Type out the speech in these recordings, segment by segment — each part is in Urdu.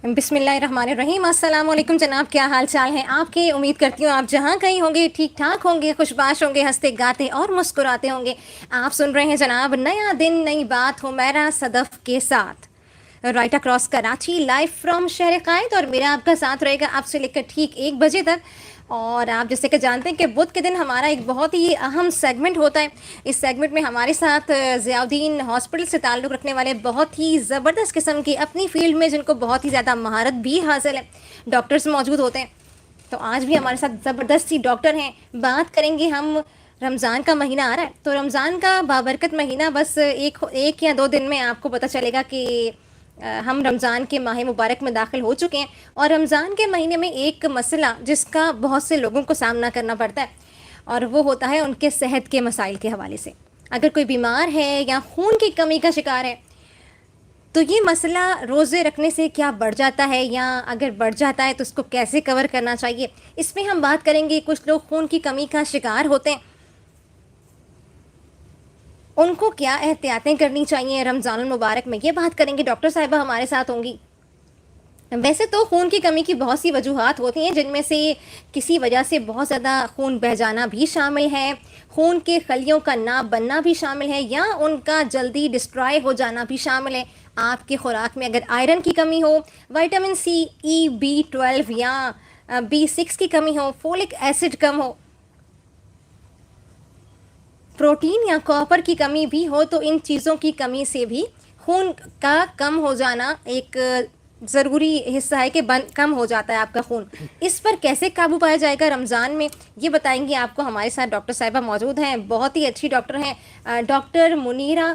بسم اللہ الرحمن الرحیم. السلام علیکم جناب, کیا حال چال ہیں آپ کے؟ امید کرتی ہوں آپ جہاں کہیں ہوں گے ٹھیک ٹھاک ہوں گے, خوشباش ہوں گے, ہنستے گاتے اور مسکراتے ہوں گے. آپ سن رہے ہیں جناب نیا دن نئی بات حمیرہ صدف کے ساتھ, right across Karachi, live from شہر قائد. اور میرا آپ کا ساتھ رہے گا آپ سے لے کر ٹھیک 1 بجے تک. اور آپ جیسے کہ جانتے ہیں کہ بدھ کے دن ہمارا ایک بہت ہی اہم سیگمنٹ ہوتا ہے. اس سیگمنٹ میں ہمارے ساتھ ضیاء الدین ہاسپٹل سے تعلق رکھنے والے بہت ہی زبردست قسم کی اپنی فیلڈ میں جن کو بہت ہی زیادہ مہارت بھی حاصل ہے ڈاکٹرز موجود ہوتے ہیں. تو آج بھی ہمارے ساتھ زبردستی ڈاکٹر ہیں. بات کریں گے ہم, رمضان کا مہینہ آ رہا ہے تو رمضان کا بابرکت مہینہ بس ایک یا 2 دن میں آپ کو پتہ چلے گا کہ ہم رمضان کے ماہ مبارک میں داخل ہو چکے ہیں. اور رمضان کے مہینے میں ایک مسئلہ جس کا بہت سے لوگوں کو سامنا کرنا پڑتا ہے اور وہ ہوتا ہے ان کے صحت کے مسائل کے حوالے سے. اگر کوئی بیمار ہے یا خون کی کمی کا شکار ہے تو یہ مسئلہ روزے رکھنے سے کیا بڑھ جاتا ہے, یا اگر بڑھ جاتا ہے تو اس کو کیسے کور کرنا چاہیے, اس پہ ہم بات کریں گے. کچھ لوگ خون کی کمی کا شکار ہوتے ہیں, ان کو کیا احتیاطیں کرنی چاہیے رمضان المبارک میں, یہ بات کریں گے. ڈاکٹر صاحبہ ہمارے ساتھ ہوں گی. ویسے تو خون کی کمی کی بہت سی وجوہات ہوتی ہیں, جن میں سے کسی وجہ سے بہت زیادہ خون بہہ جانا بھی شامل ہے, خون کے خلیوں کا نہ بننا بھی شامل ہے, یا ان کا جلدی ڈسٹرائے ہو جانا بھی شامل ہے. آپ کی خوراک میں اگر آئرن کی کمی ہو, وائٹامن سی, B12 یا B6 کی کمی ہو, فولک ایسڈ کم ہو, پروٹین یا کاپر کی کمی بھی ہو, تو ان چیزوں کی کمی سے بھی خون کا کم ہو جانا ایک ضروری حصہ ہے کہ کم ہو جاتا ہے آپ کا خون. اس پر کیسے قابو پایا جائے گا رمضان میں, یہ بتائیں گے آپ کو. ہمارے ساتھ ڈاکٹر صاحبہ موجود ہیں, بہت ہی اچھی ڈاکٹر ہیں. ڈاکٹر منیرہ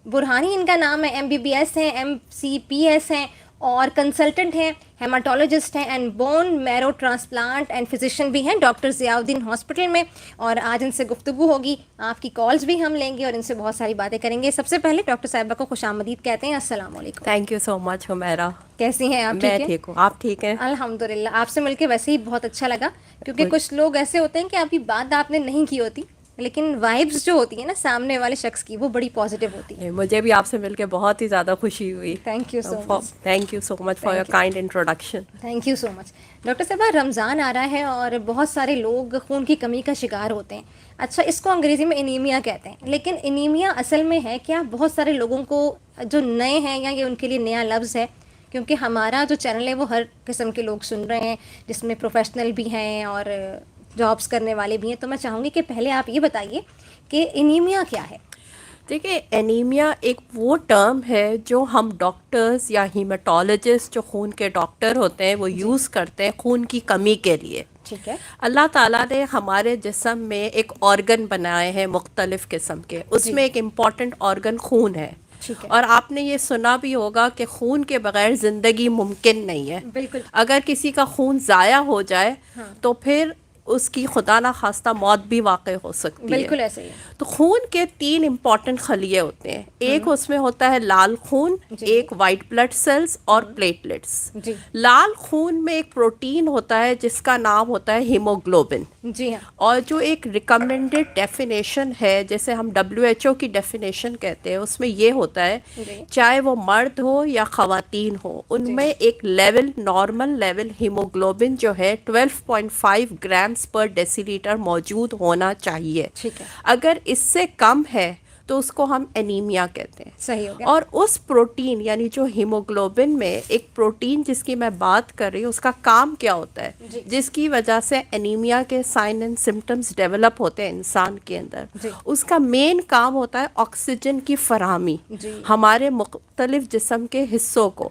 برہانی ان کا نام ہے, MBBS ہیں, MCPS ہیں اور کنسلٹنٹ ہیں, ہیماٹولوجسٹ ہیں and bone marrow transplant and physician بھی ہیں ڈاکٹر ضیاء الدین ہاسپٹل میں. اور آج ان سے گفتگو ہوگی, آپ کی کالز بھی ہم لیں گے اور ان سے بہت ساری باتیں کریں گے. سب سے پہلے ڈاکٹر صاحبہ کو خوش آمدید کہتے ہیں. السلام علیکم. تھینک یو سو مچ حمیرہ. کیسی ہیں آپ؟ میں ٹھیک ہے, ٹھیک ہوں, آپ ٹھیک ہیں؟ الحمدللہ. آپ سے مل کے ویسے ہی بہت اچھا لگا, کیونکہ کچھ لوگ ایسے ہوتے ہیں کہ ابھی بات آپ نے نہیں کی ہوتی لیکن وائبس جو ہوتی ہیں نا سامنے والے شخص کی, وہ بڑی پازیٹیو ہوتی ہے. مجھے بھی آپ سے مل کے بہت ہی زیادہ خوشی ہوئی. Thank you so much. Thank you so much for your kind introduction. Thank you so much. Doctor صاحبہ رمضان آ رہا ہے اور بہت سارے لوگ خون کی کمی کا شکار ہوتے ہیں. اچھا, اس کو انگریزی میں انیمیا کہتے ہیں, لیکن انیمیا اصل میں ہے کیا؟ بہت سارے لوگوں کو جو نئے ہیں, یا یہ ان کے لیے نیا لفظ ہے, کیونکہ ہمارا جو چینل ہے وہ ہر قسم کے لوگ سن رہے ہیں, جس میں پروفیشنل بھی ہیں اور جابس کرنے والے بھی ہیں. تو میں چاہوں گی کہ پہلے آپ یہ بتائیے کہ انیمیا کیا ہے. دیکھیے, انیمیا ایک وہ ٹرم ہے جو ہم ڈاکٹرز یا ہیماٹولوجسٹ جو خون کے ڈاکٹر ہوتے ہیں وہ یوز کرتے ہیں خون کی کمی کے لیے. ٹھیک ہے. اللہ تعالیٰ نے ہمارے جسم میں ایک آرگن بنائے ہیں مختلف قسم کے, اس میں ایک امپورٹنٹ آرگن خون ہے. اور آپ نے یہ سنا بھی ہوگا کہ خون کے بغیر زندگی ممکن نہیں ہے. بالکل. اگر کسی کا خون ضائع ہو جائے تو پھر اس کی خدا نخواستہ موت بھی واقع ہو سکتی ہے. بالکل ایسے ہی. تو خون کے 3 امپورٹنٹ خلیے ہوتے ہیں. ایک اس میں ہوتا ہے لال خون, ایک وائٹ بلڈ سیلز اور پلیٹلیٹس. لال خون میں ایک پروٹین ہوتا ہے جس کا نام ہوتا ہے ہیموگلوبن. جی ہاں. اور جو ایک ریکمینڈیڈ ڈیفینیشن ہے, جیسے ہم WHO کی ڈیفینیشن کہتے ہیں, اس میں یہ ہوتا ہے چاہے وہ مرد ہو یا خواتین ہو, ان میں ایک لیول, نارمل لیول ہیموگلوبن جو ہے 12.5 گرامز پر ڈیسی لیٹر موجود ہونا چاہیے. اگر اس سے کم ہے تو اس کو ہم انیمیا کہتے ہیں. صحیح ہو گیا. اور اس پروٹین یعنی جو ہیموگلوبن میں ایک پروٹین جس کی میں بات کر رہی ہوں, اس کا کام کیا ہوتا ہے جس کی وجہ سے انیمیا کے سائن اینڈ سمٹمز ڈیولپ ہوتے ہیں انسان کے اندر. اس کا مین کام ہوتا ہے آکسیجن کی فراہمی ہمارے مختلف جسم کے حصوں کو,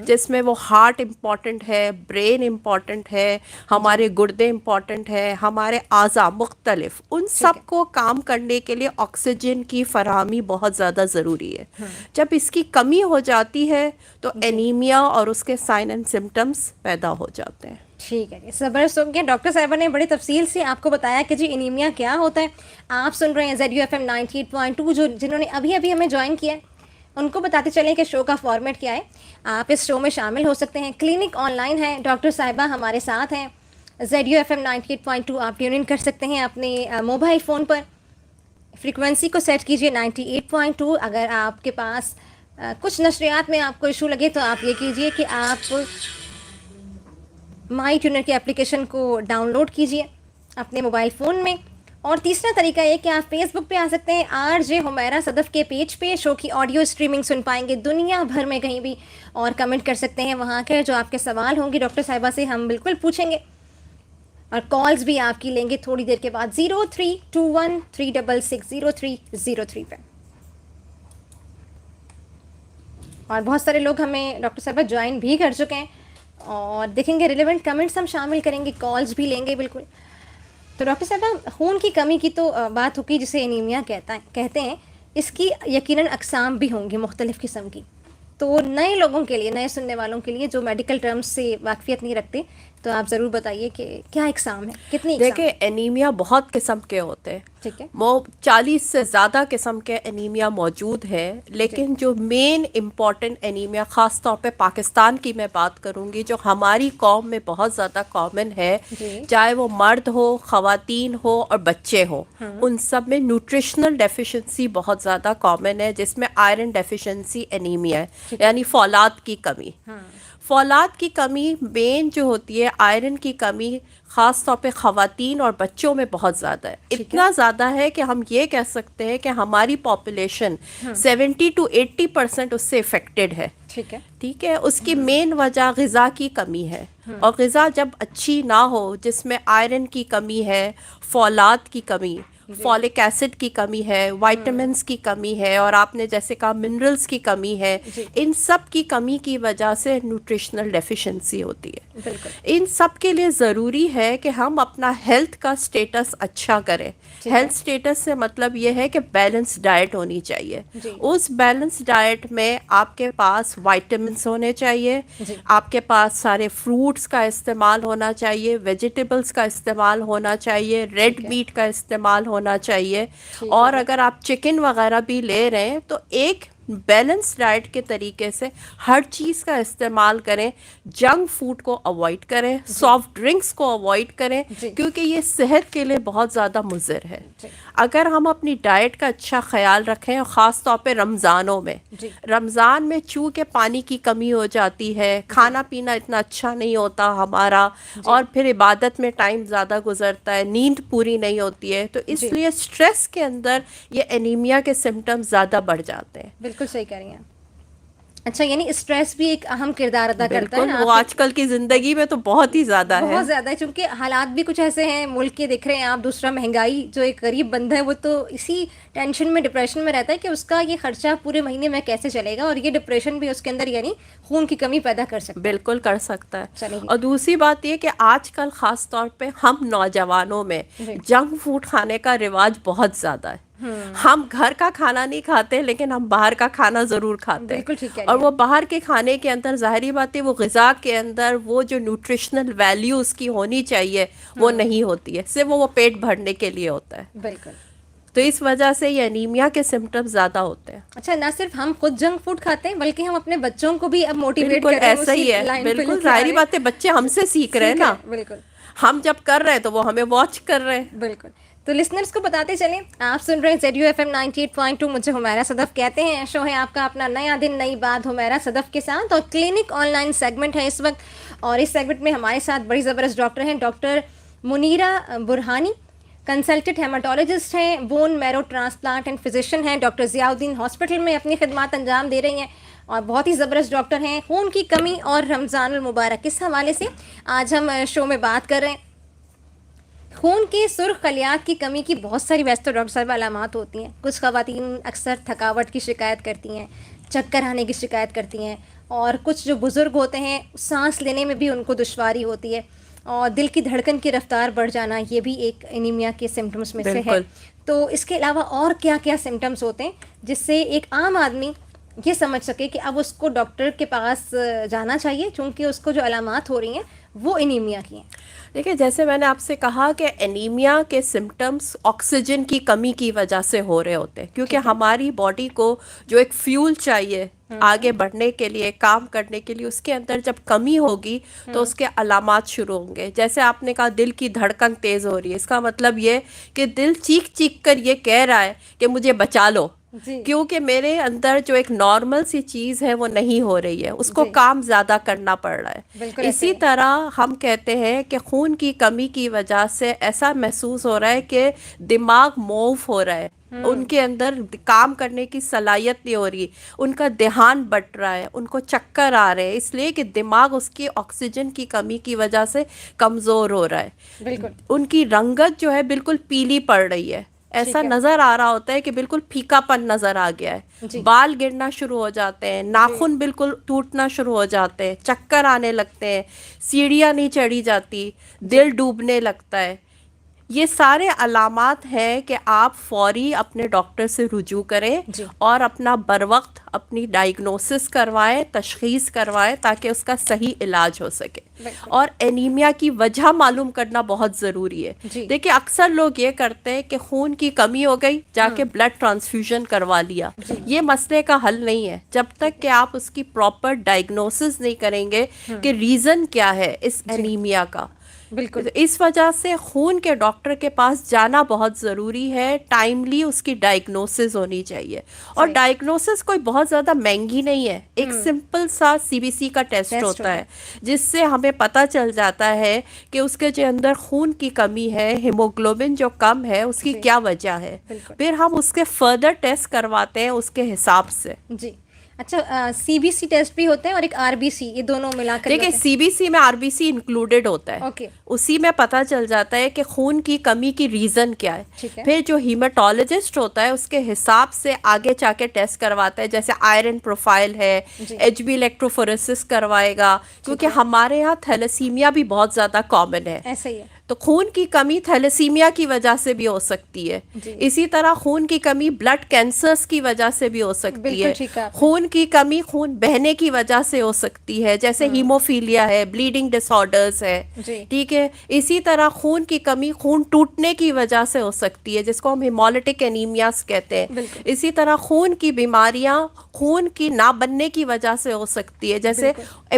جس میں وہ ہارٹ امپورٹنٹ ہے, برین امپورٹنٹ ہے, ہمارے گردے امپورٹنٹ ہے, ہمارے اعضاء مختلف, ان سب کو کام کرنے کے لیے آکسیجن کی فراہمی بہت زیادہ ضروری ہے. جب اس کی کمی ہو جاتی ہے تو انیمیا اور اس کے سائن اینڈ سمٹمز پیدا ہو جاتے ہیں. ٹھیک ہے جی, زبردست ہو گیا. ڈاکٹر صاحبہ نے بڑی تفصیل سے آپ کو بتایا کہ جی انیمیا کیا ہوتا ہے. آپ سن رہے ہیں ZUFM 98.2. جنہوں نے ابھی ہمیں جوائن کیا ہے ان کو بتاتے چلیں کہ شو کا فارمیٹ کیا ہے. آپ اس شو میں شامل ہو سکتے ہیں. کلینک آن لائن ہے, ڈاکٹر صاحبہ ہمارے ساتھ ہیں. ZUFM 98.2 آپ ٹیون ان کر سکتے ہیں اپنے موبائل فون پر. فریکوینسی کو سیٹ کیجئے 98.2. اگر آپ کے پاس کچھ نشریات میں آپ کو ایشو لگے تو آپ یہ کیجئے کہ آپ مائی ٹیونر کی اپلیکیشن کو ڈاؤن لوڈ کیجئے اپنے موبائل فون میں. اور تیسرا طریقہ یہ کہ آپ فیس بک پہ آ سکتے ہیں, RJ حمیرہ صدف کے پیج پہ شو کی آڈیو اسٹریمنگ سن پائیں گے دنیا بھر میں کہیں بھی, اور کمنٹ کر سکتے ہیں وہاں کے. جو آپ کے سوال ہوں گے ڈاکٹر صاحبہ سے ہم بالکل پوچھیں گے, اور کالز بھی آپ کی لیں گے تھوڑی دیر کے بعد 0321366003 پہ. اور بہت سارے لوگ ہمیں ڈاکٹر صاحبہ جوائن بھی کر چکے ہیں, اور دیکھیں گے ریلیونٹ کمنٹس ہم شامل کریں گے, کالز بھی لیں گے بالکل. تو ڈاکٹر صاحبہ خون کی کمی کی تو بات ہوگی جسے انیمیا کہتے ہیں, اس کی یقیناً اقسام بھی ہوں گی مختلف قسم کی. تو نئے لوگوں کے لیے, نئے سننے والوں کے لیے جو میڈیکل ٹرمز سے واقفیت نہیں رکھتے, تو آپ ضرور بتائیے کہ کیا اقسام ہے, کتنی اقسام؟ دیکھیں انیمیا بہت قسم کے ہوتے ہیں, ٹھیک ہے, وہ 40 سے زیادہ قسم کے انیمیا موجود ہیں, لیکن جو مین امپورٹنٹ انیمیا خاص طور پہ پاکستان کی میں بات کروں گی, جو ہماری قوم میں بہت زیادہ کامن ہے, چاہے وہ مرد ہو, خواتین ہو اور بچے ہو, ان سب میں نیوٹریشنل ڈیفیشنسی بہت زیادہ کامن ہے, جس میں آئرن ڈیفیشنسی انیمیا ہے, یعنی فولاد کی کمی. فولاد کی کمی مین جو ہوتی ہے, آئرن کی کمی خاص طور پہ خواتین اور بچوں میں بہت زیادہ ہے. اتنا زیادہ ہے کہ ہم یہ کہہ سکتے ہیں کہ ہماری پاپولیشن 70 to 80% اس سے افیکٹڈ ہے. ٹھیک ہے, اس کی مین وجہ غذا کی کمی ہے, اور غذا جب اچھی نہ ہو, جس میں آئرن کی کمی ہے, فولاد کی کمی, فولک ایسڈ کی کمی ہے, وائٹامنس کی کمی ہے, اور آپ نے جیسے کہا منرلز کی کمی ہے, ان سب کی کمی کی وجہ سے نیوٹریشنل ڈیفیشنسی ہوتی ہے. ان سب کے لیے ضروری ہے کہ ہم اپنا ہیلتھ کا سٹیٹس اچھا کریں. ہیلتھ سٹیٹس سے مطلب یہ ہے کہ بیلنس ڈائٹ ہونی چاہیے. اس بیلنس ڈائٹ میں آپ کے پاس وائٹامنس ہونے چاہیے, آپ کے پاس سارے فروٹس کا استعمال ہونا چاہیے, ویجیٹیبلس کا استعمال ہونا چاہیے, ریڈ میٹ کا استعمال ہونا چاہیے, اور اگر آپ چکن وغیرہ بھی لے رہے ہیں تو ایک بیلنس ڈائٹ کے طریقے سے ہر چیز کا استعمال کریں. جنک فوڈ کو اوائڈ کریں, سافٹ ڈرنکس کو اوائڈ کریں, کیونکہ یہ صحت کے لیے بہت زیادہ مضر ہے. اگر ہم اپنی ڈائٹ کا اچھا خیال رکھیں, اور خاص طور پہ رمضانوں میں, رمضان میں چونکہ پانی کی کمی ہو جاتی ہے, کھانا پینا اتنا اچھا نہیں ہوتا ہمارا, اور پھر عبادت میں ٹائم زیادہ گزرتا ہے, نیند پوری نہیں ہوتی ہے, تو اس لیے سٹریس کے اندر یہ انیمیا کے سمٹمز زیادہ بڑھ جاتے ہیں. بالکل صحیح کہہ رہی ہیں. اچھا, یعنی اسٹریس بھی ایک اہم کردار ادا کرتا ہے. وہ آج کل کی زندگی میں تو بہت ہی زیادہ ہے, بہت زیادہ ہے, چونکہ حالات بھی کچھ ایسے ہیں ملک کے دیکھ رہے ہیں آپ. دوسرا مہنگائی, جو ایک غریب بندہ ہے وہ تو اسی ٹینشن میں, ڈپریشن میں رہتا ہے کہ اس کا یہ خرچہ پورے مہینے میں کیسے چلے گا, اور یہ ڈپریشن بھی اس کے اندر یعنی خون کی کمی پیدا کر سکتا ہے. بالکل کر سکتا ہے. اور دوسری بات یہ کہ آج کل خاص طور پہ ہم نوجوانوں میں جنک فوڈ کھانے کا رواج بہت زیادہ ہے. ہم گھر کا کھانا نہیں کھاتے, لیکن ہم باہر کا کھانا ضرور کھاتے ہیں, اور وہ باہر کے کھانے کے اندر ظاہری بات ہے وہ غذا کے اندر وہ جو نیوٹریشنل ویلیو اس کی ہونی چاہیے وہ نہیں ہوتی ہے, صرف وہ پیٹ بھرنے کے لیے ہوتا ہے. بالکل. تو اس وجہ سے یہ انیمیا کے سمٹم زیادہ ہوتے ہیں. اچھا, نہ صرف ہم خود جنک فوڈ کھاتے ہیں بلکہ ہم اپنے بچوں کو بھی اب موٹیویٹ کریں. ایسا ہی ہے, بالکل ظاہری بات ہے, بچے ہم سے سیکھ رہے ہیں نا. بالکل, ہم جب کر رہے ہیں تو وہ ہمیں واچ کر رہے ہیں. بالکل. تو لسنرز کو بتاتے چلیں, آپ سن رہے ہیں ZUFM 98.2, مجھے حمیرہ صدف کہتے ہیں. شو ہے آپ کا اپنا نیا دن نئی بات حمیرہ صدف کے ساتھ, اور کلینک آن لائن سیگمنٹ ہے اس وقت. اور اس سیگمنٹ میں ہمارے ساتھ بڑی زبردست ڈاکٹر ہیں, ڈاکٹر منیرہ برہانی, کنسلٹنٹ ہیماٹولوجسٹ ہیں, bone marrow transplant and physician ہیں, ڈاکٹر ضیاء الدین ہاسپٹل میں اپنی خدمات انجام دے رہی ہیں, اور بہت ہی زبردست ڈاکٹر ہیں. خون کی کمی اور رمضان المبارک, اس حوالے سے آج ہم شو میں بات کر رہے ہیں. خون کے سرخ خلیات کی کمی کی بہت ساری ویسے تو ڈاکٹر صاحب علامات ہوتی ہیں. کچھ خواتین اکثر تھکاوٹ کی شکایت کرتی ہیں, چکر آنے کی شکایت کرتی ہیں, اور کچھ جو بزرگ ہوتے ہیں سانس لینے میں بھی ان کو دشواری ہوتی ہے, اور دل کی دھڑکن کی رفتار بڑھ جانا, یہ بھی ایک انیمیا کے سمٹمس میں سے ہے. تو اس کے علاوہ اور کیا کیا سمٹمس ہوتے ہیں جس سے ایک عام آدمی یہ سمجھ سکے کہ اب اس کو ڈاکٹر کے پاس جانا چاہیے, چونکہ اس کو جو علامات ہو رہی ہیں وہ انیمیا کی ہیں؟ دیکھیں, جیسے میں نے آپ سے کہا کہ انیمیا کے سمٹمز آکسیجن کی کمی کی وجہ سے ہو رہے ہوتے ہیں, کیونکہ ہماری باڈی کو جو ایک فیول چاہیے آگے بڑھنے کے لیے, کام کرنے کے لیے, اس کے اندر جب کمی ہوگی تو اس کے علامات شروع ہوں گے. جیسے آپ نے کہا دل کی دھڑکن تیز ہو رہی ہے, اس کا مطلب یہ کہ دل چیخ چیخ کر یہ کہہ رہا ہے کہ مجھے بچا لو, جی کیونکہ میرے اندر جو ایک نارمل سی چیز ہے وہ نہیں ہو رہی ہے, اس کو جی کام زیادہ کرنا پڑ رہا ہے. بالکل ایسے اسی ہی. طرح ہم کہتے ہیں کہ خون کی کمی کی وجہ سے ایسا محسوس ہو رہا ہے کہ دماغ موو ہو رہا ہے, ان کے اندر کام کرنے کی صلاحیت نہیں ہو رہی, ان کا دھیان بٹ رہا ہے, ان کو چکر آ رہے ہیں, اس لیے کہ دماغ اس کی آکسیجن کی کمی کی وجہ سے کمزور ہو رہا ہے. بالکل ان کی رنگت جو ہے بالکل پیلی پڑ رہی ہے, ایسا ٹھیک ہے. نظر آ رہا ہوتا ہے کہ بالکل پھیکا پن نظر آ گیا ہے, جی بال گرنا شروع ہو جاتے ہیں, جی ناخن بالکل ٹوٹنا شروع ہو جاتے ہیں, چکر آنے لگتے ہیں, سیڑھیاں نہیں چڑھی جاتی, جی دل ڈوبنے لگتا ہے. یہ سارے علامات ہیں کہ آپ فوری اپنے ڈاکٹر سے رجوع کریں جی اور اپنا بروقت اپنی ڈائگنوسس کروائیں, تشخیص کروائیں, تاکہ اس کا صحیح علاج ہو سکے. بالکل. اور انیمیا کی وجہ معلوم کرنا بہت ضروری ہے. جی دیکھیں اکثر لوگ یہ کرتے ہیں کہ خون کی کمی ہو گئی, جا کے بلڈ ٹرانسفیوژن کروا لیا. جی یہ مسئلے کا حل نہیں ہے جب تک کہ آپ اس کی پراپر ڈائگنوسس نہیں کریں گے کہ ریزن کیا ہے اس جی انیمیا کا. بالکل اس وجہ سے خون کے ڈاکٹر کے پاس جانا بہت ضروری ہے, ٹائملی اس کی ڈائگنوسس ہونی چاہیے. اور صحیح. ڈائگنوسس کوئی بہت زیادہ مہنگی نہیں ہے, ایک سمپل سا CBC کا ٹیسٹ ہوتا ہے جس سے ہمیں پتہ چل جاتا ہے کہ اس کے جو اندر خون کی کمی ہے, ہیموگلوبن جو کم ہے, اس کی جی کیا وجہ ہے. بالکل. پھر ہم اس کے فردر ٹیسٹ کرواتے ہیں اس کے حساب سے. جی اچھا CBC ٹیسٹ بھی ہوتے ہیں اور ایک RBC, یہ دونوں ملا کر دیکھیں CBC میں RBC انکلوڈیڈ ہوتا ہے, اوکے اسی میں پتہ چل جاتا ہے کہ خون کی کمی کی ریزن کیا ہے. ٹھیک ہے. پھر جو ہیماٹولوجسٹ ہوتا ہے اس کے حساب سے آگے جا کے ٹیسٹ کرواتا ہے, جیسے آئرن پروفائل ہے, جی HB الیکٹروفورسس کروائے گا, کیونکہ ہے. ہمارے یہاں تھیلیسیمیا بھی بہت زیادہ کامن ہے. ایسا ہی ہے. تو خون کی کمی تھیلیسیمیا کی وجہ سے بھی ہو سکتی ہے. جی اسی طرح خون کی کمی بلڈ کینسرز کی وجہ سے بھی ہو سکتی بالکل ہے. ٹھیک ہے آپ نے. خون کی کمی خون بہنے کی وجہ سے ہو سکتی ہے, جیسے ہیموفیلیا ہے, بلیڈنگ ڈس آرڈرز ہے. جی ٹھیک ہے. اسی طرح خون کی کمی خون ٹوٹنے کی وجہ سے ہو سکتی ہے, جس کو ہم ہیمولیٹک انیمیاز کہتے ہیں. بالکل اسی طرح خون کی بیماریاں خون کی نہ بننے کی وجہ سے ہو سکتی ہے, جیسے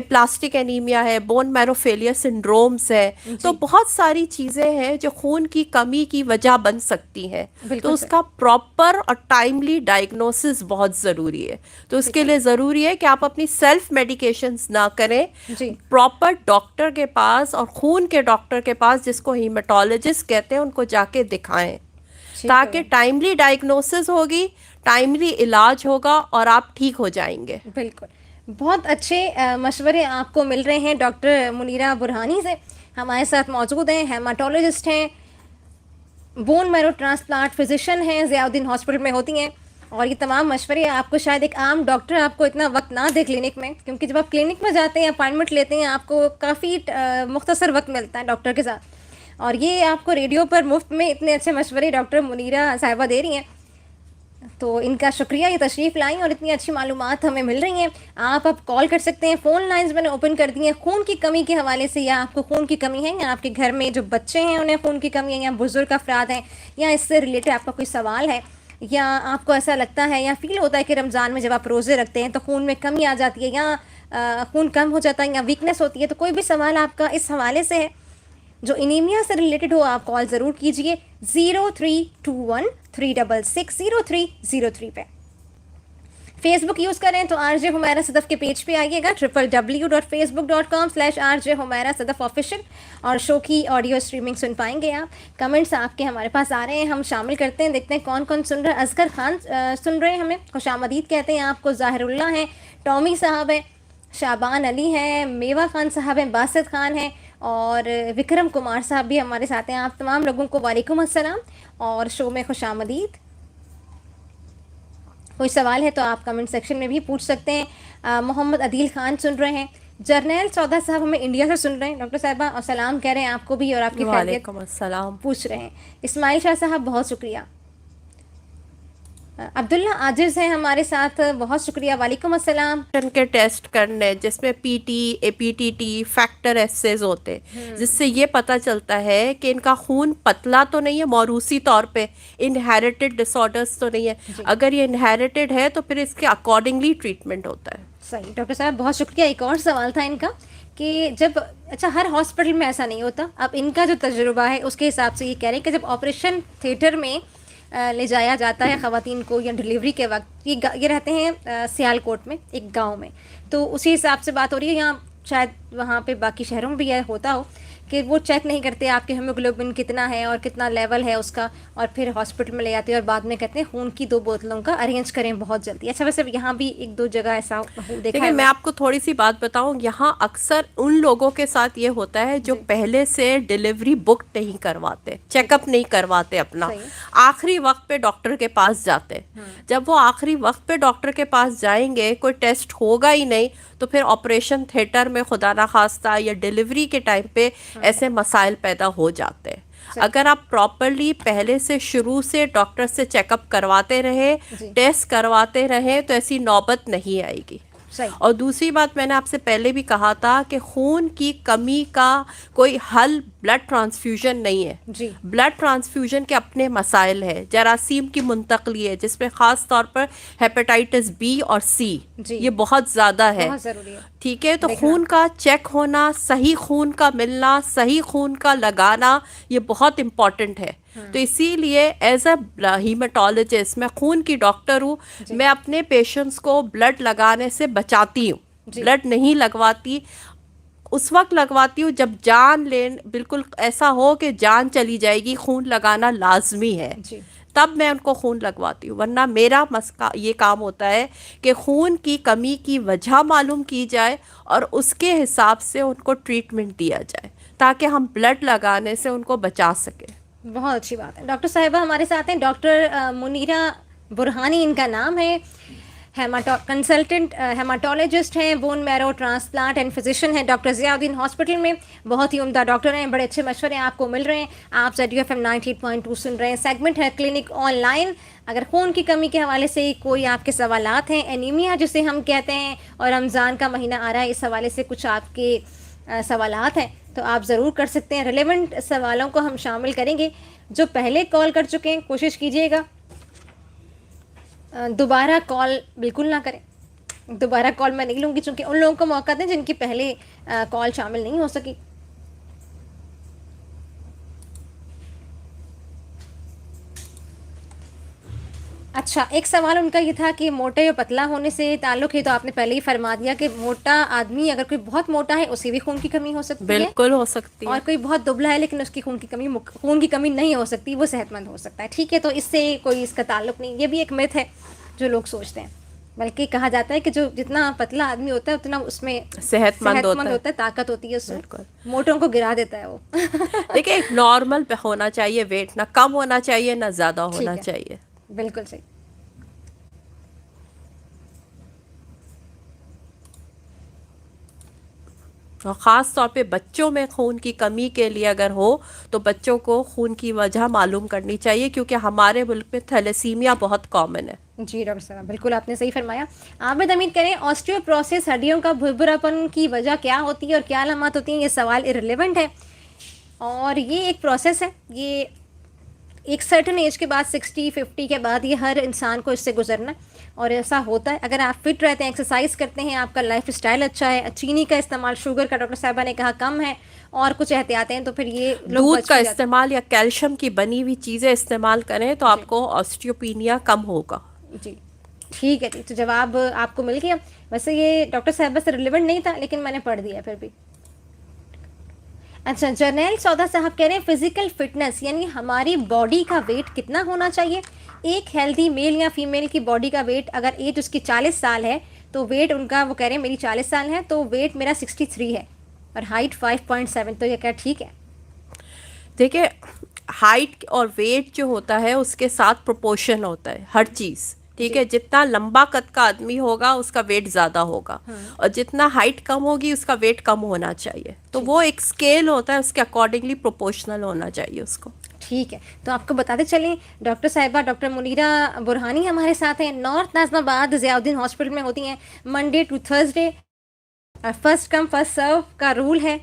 پلاسٹک انیمیا ہے, بون میرو فیلئر سنڈرومس ہے. تو بہت ساری چیزیں ہیں جو خون کی کمی کی وجہ بن سکتی ہیں. تو اس کا پراپر اور ٹائملی ڈائگنوسس بہت ضروری ہے. تو اس کے لیے ضروری ہے کہ آپ اپنی سیلف میڈیکیشنز نہ کریں, جی پراپر ڈاکٹر کے پاس اور خون کے ڈاکٹر کے پاس جس کو ہیماٹولوجسٹ کہتے ہیں ان کو جا کے دکھائیں, تاکہ ٹائملی ڈائگنوسس ہوگی, ٹائملی علاج ہوگا اور آپ ٹھیک ہو جائیں گے. بالکل. بہت اچھے مشورے آپ کو مل رہے ہیں ڈاکٹر منیرہ برہانی سے. ہمارے ساتھ موجود ہیں, ہیماٹولوجسٹ ہیں, بون میرو ٹرانسپلانٹ فزیشین ہیں, ضیاء الدین ہاسپٹل میں ہوتی ہیں. اور یہ تمام مشورے آپ کو شاید ایک عام ڈاکٹر آپ کو اتنا وقت نہ دے کلینک میں, کیونکہ جب آپ کلینک میں جاتے ہیں اپائنٹمنٹ لیتے ہیں آپ کو کافی مختصر وقت ملتا ہے ڈاکٹر کے ساتھ, اور یہ آپ کو ریڈیو پر مفت میں اتنے اچھے مشورے ڈاکٹر منیرہ صاحبہ دے رہی ہیں. تو ان کا شکریہ, یہ تشریف لائیں اور اتنی اچھی معلومات ہمیں مل رہی ہیں. آپ اب کال کر سکتے ہیں, فون لائنز میں نے اوپن کر دی ہیں خون کی کمی کے حوالے سے, یا آپ کو خون کی کمی ہے, یا آپ کے گھر میں جو بچے ہیں انہیں خون کی کمی ہے, یا بزرگ افراد ہیں, یا اس سے ریلیٹڈ آپ کا کوئی سوال ہے, یا آپ کو ایسا لگتا ہے یا فیل ہوتا ہے کہ رمضان میں جب آپ روزے رکھتے ہیں تو خون میں کمی آ جاتی ہے, یا خون کم ہو جاتا ہے, یا ویکنیس ہوتی ہے, تو کوئی بھی سوال آپ کا اس حوالے سے ہے جو انیمیا سے ریلیٹڈ ہو, آپ کال ضرور کیجئے 0321366003 پہ. فیس بک یوز کریں تو RJ حمیرہ صدف کے پیج پہ آئیے گا, www.facebook.com/RJ حمیرہ صدف official, اور شو کی آڈیو اسٹریمنگ سن پائیں گے آپ. کمنٹس آپ کے ہمارے پاس آ رہے ہیں, ہم شامل کرتے ہیں, دیکھتے ہیں کون کون سن رہا ہے. اصغر خان سن رہے ہیں, ہمیں خوش آمدید کہتے ہیں آپ کو. ظاہر اللہ ہیں, ٹامی صاحب ہیں, شابان علی ہیں, میوا خان صاحب ہیں, باسط خان ہیں, اور وکرم کمار صاحب بھی ہمارے ساتھ ہیں. آپ تمام لوگوں کو وعلیکم السلام اور شو میں خوش آمدید. کوئی سوال ہے تو آپ کمنٹ سیکشن میں بھی پوچھ سکتے ہیں. محمد عدیل خان سن رہے ہیں, جرنیل چودھا صاحب ہمیں انڈیا سے سن رہے ہیں, ڈاکٹر صاحبہ اور سلام کہہ رہے ہیں آپ کو بھی, اور آپ کی خیریت وعلیکم السلام پوچھ رہے ہیں. اسماعیل شاہ صاحب بہت شکریہ. عبداللہ عاجز ہیں ہمارے ساتھ, بہت شکریہ, وعلیکم السلام. کے ٹیسٹ کرنے جس میں PT APTT فیکٹر ایسز ہوتے, جس سے یہ پتہ چلتا ہے کہ ان کا خون پتلا تو نہیں ہے موروثی طور پہ, انہیریٹڈ ڈس آرڈرز تو نہیں ہے. اگر یہ انہیریٹڈ ہے تو پھر اس کے اکارڈنگلی ٹریٹمنٹ ہوتا ہے. صحیح ڈاکٹر صاحب, بہت شکریہ. ایک اور سوال تھا ان کا کہ جب, اچھا ہر ہاسپٹل میں ایسا نہیں ہوتا, اب ان کا جو تجربہ ہے اس کے حساب سے یہ کہہ رہے ہیں کہ جب آپریشن تھیٹر میں لے جایا جاتا ہے خواتین کو یا ڈلیوری کے وقت. یہ رہتے ہیں سیالکوٹ میں ایک گاؤں میں, تو اسی حساب سے بات ہو رہی ہے. یہاں شاید وہاں پہ باقی شہروں میں بھی یہ ہوتا ہو کہ وہ چیک نہیں کرتے آپ کے ہیموگلوبن کتنا ہے اور کتنا لیول ہے اس کا, اور پھر ہاسپٹل میں لے آتے ہیں اور بعد میں کہتے ہیں خون کی 2 بوتلوں کا ارینج کریں بہت جلدی. اچھا ویسے یہاں بھی 1-2 جگہ ایسا دیکھا ہے. میں آپ کو تھوڑی سی بات بتاؤں, یہاں اکثر ان لوگوں کے ساتھ یہ ہوتا ہے جو پہلے سے ڈلیوری بک نہیں کرواتے, چیک اپ نہیں کرواتے اپنا, آخری وقت پہ ڈاکٹر کے پاس جاتے. جب وہ آخری وقت پہ ڈاکٹر کے پاس جائیں گے, کوئی ٹیسٹ ہوگا ہی نہیں, تو پھر آپریشن تھیٹر میں خدا نخواستہ یا ڈلیوری کے ٹائم پہ ایسے مسائل پیدا ہو جاتے ہیں. اگر آپ پراپرلی پہلے سے شروع سے ڈاکٹر سے چیک اپ کرواتے رہے, ٹیسٹ کرواتے رہے, تو ایسی نوبت نہیں آئے گی. اور دوسری بات, میں نے آپ سے پہلے بھی کہا تھا کہ خون کی کمی کا کوئی حل بلڈ ٹرانسفیوژن نہیں ہے. بلڈ ٹرانسفیوژن کے اپنے مسائل ہے. جراثیم کی منتقلی ہے جس میں خاص طور پر ہیپاٹائٹس بی اور سی, یہ بہت زیادہ ہے. ٹھیک ہے, تو خون کا چیک ہونا, صحیح خون کا ملنا, صحیح خون کا لگانا, یہ بہت امپورٹنٹ ہے. تو اسی لیے ایز اے ہیماٹولوجسٹ, میں خون کی ڈاکٹر ہوں, میں اپنے پیشنٹس کو بلڈ لگانے سے بچاتی ہوں. بلڈ نہیں لگواتی, اس وقت لگواتی ہوں جب جان بالکل ایسا ہو کہ جان چلی جائے گی, خون لگانا لازمی ہے, تب میں ان کو خون لگواتی ہوں. ورنہ میرا یہ کام ہوتا ہے کہ خون کی کمی کی وجہ معلوم کی جائے اور اس کے حساب سے ان کو ٹریٹمنٹ دیا جائے تاکہ ہم بلڈ لگانے سے ان کو بچا سکیں. بہت اچھی بات ہے. ڈاکٹر صاحبہ ہمارے ساتھ ہیں, ڈاکٹر منیرہ برہانی ان کا نام ہے, کنسلٹنٹ ہیماٹولوجسٹ ہیں, bone marrow transplant and physician ہیں ڈاکٹر ضیاء الدین ہاسپٹل میں. بہت ہی عمدہ ڈاکٹر ہیں, بڑے اچھے مشورے آپ کو مل رہے ہیں. آپ ZUFM 98.2 سن رہے ہیں. سیگمنٹ ہے کلینک آن لائن. اگر خون کی کمی کے حوالے سے کوئی آپ کے سوالات ہیں, اینیمیا جسے ہم کہتے ہیں, اور رمضان کا مہینہ آ رہا ہے, اس حوالے سے کچھ آپ کے سوالات ہیں تو آپ ضرور کر سکتے ہیں. ریلیونٹ سوالوں کو ہم شامل کریں گے. جو پہلے کال کر چکے ہیں کوشش کیجیے گا دوبارہ کال بالکل نہ کریں. دوبارہ کال میں نہیں لوں گی چونکہ ان لوگوں کو موقع دیں جن کی پہلے کال شامل نہیں ہو سکی. اچھا, ایک سوال ان کا یہ تھا کہ موٹے یا پتلا ہونے سے تعلق ہے, تو آپ نے پہلے ہی فرما دیا کہ موٹا آدمی اگر کوئی بہت موٹا ہے اسے بھی خون کی کمی ہو سکتی ہے. بالکل ہو سکتی ہے. اور کوئی بہت دبلا ہے لیکن اس کی خون کی کمی نہیں ہو سکتی, وہ صحت مند ہو سکتا ہے. ٹھیک ہے, تو اس سے کوئی اس کا تعلق نہیں. یہ بھی ایک میتھ ہے جو لوگ سوچتے ہیں. بلکہ کہا جاتا ہے کہ جو جتنا پتلا آدمی ہوتا ہے اتنا اس میں صحت مند ہوتا ہے, طاقت ہوتی ہے اس میں, موٹوں کو گرا دیتا ہے وہ. دیکھیں, ایک نارمل پہ ہونا چاہیے ویٹ, نہ کم ہونا چاہیے نہ زیادہ ہونا چاہیے. بالکل صحیح. اور خاص طور پہ بچوں میں خون کی کمی کے لیے اگر ہو تو بچوں کو خون کی وجہ معلوم کرنی چاہیے, کیونکہ ہمارے ملک میں تھیلیسیمیا بہت کامن ہے. جی ڈاکٹر صاحب, بالکل آپ نے صحیح فرمایا. عابد امید کریں, آسٹیوپروسس ہڈیوں کا بھربھراپن کی وجہ کیا ہوتی ہے اور کیا علامات ہوتی ہیں؟ یہ سوال ارریلیونٹ ہے اور یہ ایک پروسیس ہے. یہ ایک سرٹن ایج کے بعد 60-50 کے بعد یہ ہر انسان کو اس سے گزرنا ہے اور ایسا ہوتا ہے. اگر آپ فٹ رہتے ہیں, ایکسرسائز کرتے ہیں, آپ کا لائف اسٹائل اچھا ہے, چینی کا استعمال, شوگر کا ڈاکٹر صاحبہ نے کہا کم ہے, اور کچھ احتیاطیں ہیں, تو پھر یہ دودھ کا استعمال یا کیلشیم کی بنی ہوئی چیزیں استعمال کریں تو آپ کو آسٹیوپینیا کم ہوگا. جی ٹھیک ہے. تو جواب آپ کو مل گیا. ویسے یہ ڈاکٹر صاحبہ سے ریلیونٹ نہیں تھا لیکن میں نے پڑھ دیا پھر بھی. اچھا, جرنیل سودا صاحب کہہ رہے ہیں فزیکل فٹنس یعنی ہماری باڈی کا ویٹ کتنا ہونا چاہیے؟ ایک ہیلدی میل یا فیمیل کی باڈی کا ویٹ, اگر ایج اس کی 40 سال ہے تو ویٹ ان کا, وہ کہہ رہے ہیں میری 40 سال ہے تو ویٹ میرا 63 ہے اور ہائٹ 5.7, تو یہ کیا ٹھیک ہے؟ دیکھیں, ہائٹ اور ویٹ جو ہوتا ہے اس کے ساتھ پروپورشن ہوتا ہے ہر چیز. ٹھیک ہے, جتنا لمبا قد کا آدمی ہوگا اس کا ویٹ زیادہ ہوگا, اور جتنا ہائٹ کم ہوگی اس کا ویٹ کم ہونا چاہیے. تو وہ ایک اسکیل ہوتا ہے, اس کے اکارڈنگلی پروپورشنل ہونا چاہیے اس کو. ٹھیک ہے, تو آپ کو بتاتے چلیں ڈاکٹر صاحبہ ڈاکٹر منیرہ برہانی ہمارے ساتھ ہیں, نارتھ ناظم آباد ضیاء الدین ہاسپٹل میں ہوتی ہیں Monday to Thursday. First come first serve کا رول ہے,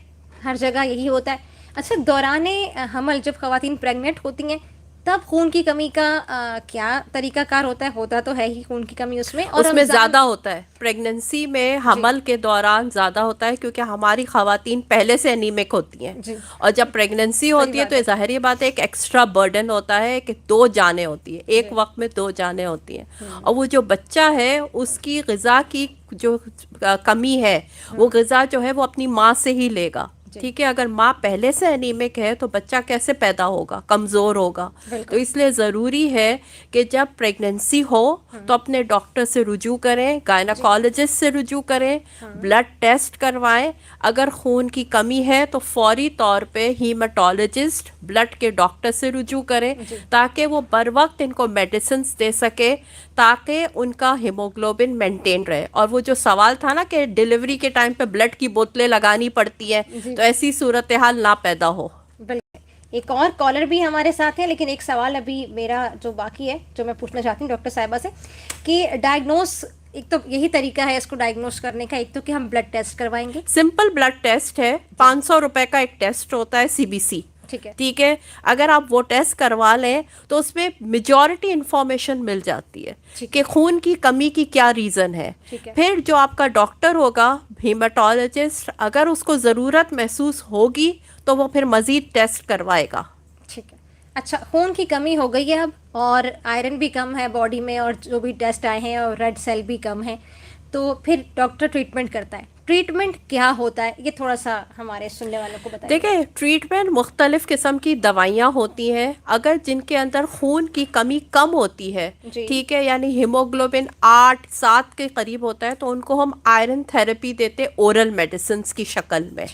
ہر جگہ یہی ہوتا ہے. اچھا, دوران حمل جب خواتین پریگننٹ ہوتی ہیں تب خون کی کمی کا کیا طریقہ کار ہوتا تو ہے ہی خون کی کمی اس میں، اور اس میں رمضان- زیادہ ہوتا ہے پریگننسی میں، حمل کے دوران زیادہ ہوتا ہے، کیونکہ ہماری خواتین پہلے سے انیمک ہوتی ہیں، جی اور جب پریگننسی ہوتی ہے بات تو یہ ظاہری بات ہے ایک ایکسٹرا برڈن ہوتا ہے کہ 2 جانیں ہوتی ہیں، ایک وقت میں 2 جانیں ہوتی ہیں، اور وہ جو بچہ ہے اس کی غذا کی جو کمی ہے، وہ غذا جو ہے وہ اپنی ماں سے ہی لے گا، ٹھیک ہے. اگر ماں پہلے سے انیمک ہے تو بچہ کیسے پیدا ہوگا؟ کمزور ہوگا. تو اس لیے ضروری ہے کہ جب پریگننسی ہو تو اپنے ڈاکٹر سے رجوع کریں، گائناکالوجسٹ سے رجوع کریں، بلڈ ٹیسٹ کروائیں. اگر خون کی کمی ہے تو فوری طور پہ ہیماٹولوجسٹ بلڈ کے ڈاکٹر سے رجوع کریں، تاکہ وہ بر وقت ان کو میڈیسنز دے سکے، تاکہ ان کا ہیموگلوبن مینٹین رہے. اور وہ جو سوال تھا نا کہ ڈیلیوری کے ٹائم پہ بلڈ کی بوتلیں لگانی پڑتی ہیں، تو ایسی صورتحال نہ پیدا ہو. بالکل. ایک اور کالر بھی ہمارے ساتھ ہیں، لیکن ایک سوال ابھی میرا جو باقی ہے جو میں پوچھنا چاہتی ہوں ڈاکٹر صاحبہ سے، کہ ڈائگنوز، ایک تو یہی طریقہ ہے اس کو ڈائگنوز کرنے کا، ایک تو کہ ہم بلڈ ٹیسٹ کروائیں گے. سمپل بلڈ ٹیسٹ ہے، 500 روپے کا ایک ٹیسٹ ہوتا ہے، سی بی سی. ٹھیک ہے. ٹھیک ہے. اگر آپ وہ ٹیسٹ کروا لیں تو اس میں میجورٹی انفارمیشن مل جاتی ہے کہ خون کی کمی کی کیا ریزن ہے. پھر جو آپ کا ڈاکٹر ہوگا ہیماٹولوجسٹ، اگر اس کو ضرورت محسوس ہوگی تو وہ پھر مزید ٹیسٹ کروائے گا. ٹھیک ہے. اچھا، خون کی کمی ہو گئی ہے اب، اور آئرن بھی کم ہے باڈی میں، اور جو بھی ٹیسٹ آئے ہیں اور ریڈ سیل بھی کم ہے، تو پھر ڈاکٹر ٹریٹمنٹ کرتا ہے. ٹریٹمنٹ کیا ہوتا ہے یہ تھوڑا سا ہمارے سننے والوں کو بتائیے. دیکھیں، ٹریٹمنٹ مختلف قسم کی دوائیاں ہوتی ہیں. اگر جن کے اندر خون کی کمی کم ہوتی ہے، ٹھیک ہے، یعنی ہیموگلوبن 8-7 کے قریب ہوتا ہے، تو ان کو ہم آئرن تھراپی دیتے اورل میڈیسنز کی شکل میں،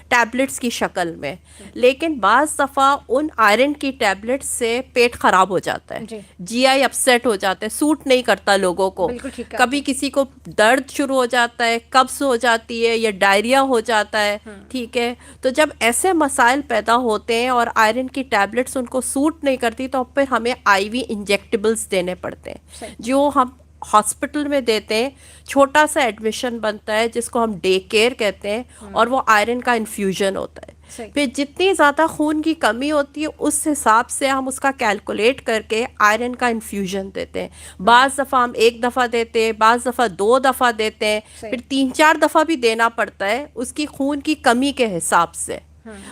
ٹیبلٹس کی شکل میں. لیکن بعض دفعہ ان آئرن کی ٹیبلٹس سے پیٹ خراب ہو جاتا ہے، جی آئی اپسیٹ ہو جاتا ہے، سوٹ نہیں کرتا لوگوں کو. کبھی کسی کو درد شروع ہو جاتا ہے، قبض ہو جاتی ہے، یا ڈائریا ہو جاتا ہے. ٹھیک ہے. تو جب ایسے مسائل پیدا ہوتے ہیں اور آئرن کی ٹیبلٹس ان کو سوٹ نہیں کرتی، تو پھر ہمیں آئی وی انجیکٹیبلس دینے پڑتے ہیں، جو ہم ہاسپٹل میں دیتے ہیں. چھوٹا سا ایڈمیشن بنتا ہے جس کو ہم ڈے کیئر کہتے ہیں، اور وہ آئرن کا انفیوژن ہوتا ہے. پھر جتنی زیادہ خون کی کمی ہوتی ہے اس حساب سے ہم اس کا کیلکولیٹ کر کے آئرن کا انفیوژن دیتے ہیں. بعض دفعہ ہم 1 دفعہ دیتے ہیں، بعض دفعہ 2 دفعہ دیتے ہیں، پھر 3-4 دفعہ بھی دینا پڑتا ہے اس کی خون کی کمی کے حساب سے.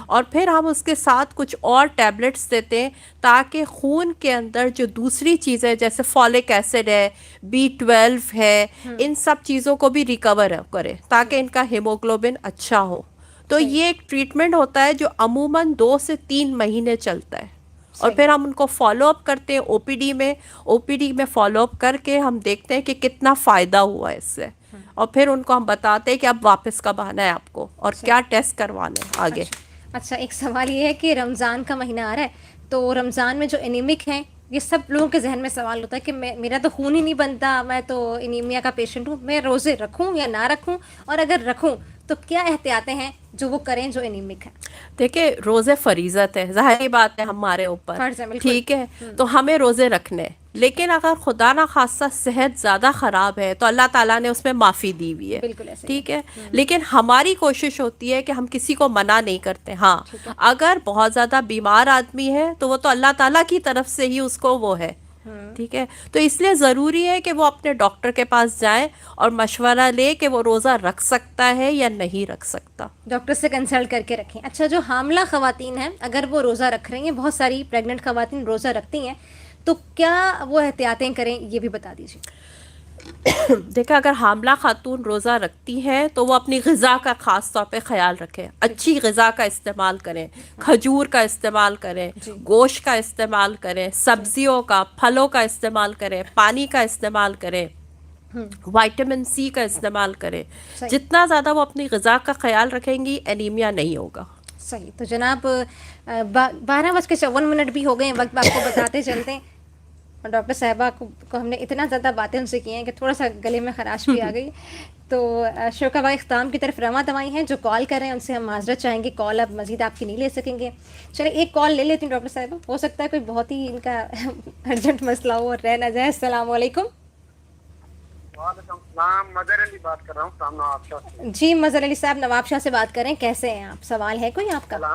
اور پھر ہم اس کے ساتھ کچھ اور ٹیبلٹس دیتے ہیں تاکہ خون کے اندر جو دوسری چیزیں جیسے فولک ایسڈ ہے، B12 ہے، ان سب چیزوں کو بھی ریکور کرے، تاکہ ان کا ہیموگلوبن اچھا ہو. تو یہ ایک ٹریٹمنٹ ہوتا ہے جو عموماً 2 سے 3 مہینے چلتا ہے. اور پھر ہم ان کو فالو اپ کرتے ہیں او پی ڈی میں فالو اپ کر کے ہم دیکھتے ہیں کہ کتنا فائدہ ہوا ہے اس سے. اور پھر ان کو ہم بتاتے ہیں کہ اب واپس کب آنا ہے آپ کو، اور کیا ٹیسٹ کروانا ہے آگے. اچھا، ایک سوال یہ ہے کہ رمضان کا مہینہ آ رہا ہے، تو رمضان میں جو انیمک ہیں، یہ سب لوگوں کے ذہن میں سوال ہوتا ہے کہ میرا تو خون ہی نہیں بنتا، میں تو انیمیا کا پیشنٹ ہوں، میں روزے رکھوں یا نہ رکھوں، اور اگر رکھوں تو کیا احتیاطیں ہیں جو وہ کریں جو انیمک ہیں؟ دیکھیں، روزے فریضت ہے، ظاہری بات ہے ہمارے اوپر، ٹھیک ہے، تو ہمیں روزے رکھنے. لیکن اگر خدا نہ خواستہ صحت زیادہ خراب ہے تو اللہ تعالیٰ نے اس میں معافی دی ہوئی ہے، ٹھیک ہے. لیکن ہماری کوشش ہوتی ہے کہ ہم کسی کو منع نہیں کرتے. ہاں، اگر بہت زیادہ بیمار آدمی ہے تو وہ تو اللہ تعالیٰ کی طرف سے ہی اس کو وہ ہے، ٹھیک ہے. تو اس لیے ضروری ہے کہ وہ اپنے ڈاکٹر کے پاس جائیں اور مشورہ لے کہ وہ روزہ رکھ سکتا ہے یا نہیں رکھ سکتا. ڈاکٹر سے کنسلٹ کر کے رکھیں. اچھا، جو حاملہ خواتین ہیں اگر وہ روزہ رکھ رہی ہیں، بہت ساری پریگننٹ خواتین روزہ رکھتی ہیں، تو کیا وہ احتیاطیں کریں یہ بھی بتا دیجیے. دیکھا، اگر حاملہ خاتون روزہ رکھتی ہے تو وہ اپنی غذا کا خاص طور پہ خیال رکھیں، اچھی غذا کا استعمال کریں، کھجور کا استعمال کریں، گوشت کا استعمال کریں، سبزیوں کا، پھلوں کا استعمال کریں، پانی کا استعمال کریں، وائٹامن سی کا استعمال کریں. جتنا زیادہ وہ اپنی غذا کا خیال رکھیں گی انیمیا نہیں ہوگا. صحیح. تو جناب 12:54 بھی ہو گئے ہیں، وقت آپ کو بتاتے چلتے ہیں. اور ڈاکٹر صاحبہ کو ہم نے اتنا زیادہ باتیں ان سے کی ہیں کہ تھوڑا سا گلے میں خراش بھی آ گئی. تو شو کا اختتام کی طرف رواں دوائی ہیں. جو کال کر رہے ہیں ان سے ہم معذرت چاہیں گے، کال اب مزید آپ کی نہیں لے سکیں گے. چلے ایک کال لے لیتی ہوں ڈاکٹر صاحبہ، ہو سکتا ہے کوئی بہت ہی ان کا ارجنٹ مسئلہ ہو اور رہ نہ جائے. السلام علیکم. وعلیکم السلام، مظہر علی بات کر رہا ہوں نواب شاہ سے. جی مظہر علی صاحب، نواب شاہ سے بات کر رہے ہیں. کیسے ہیں آپ؟ سوال ہے کوئی آپ کا؟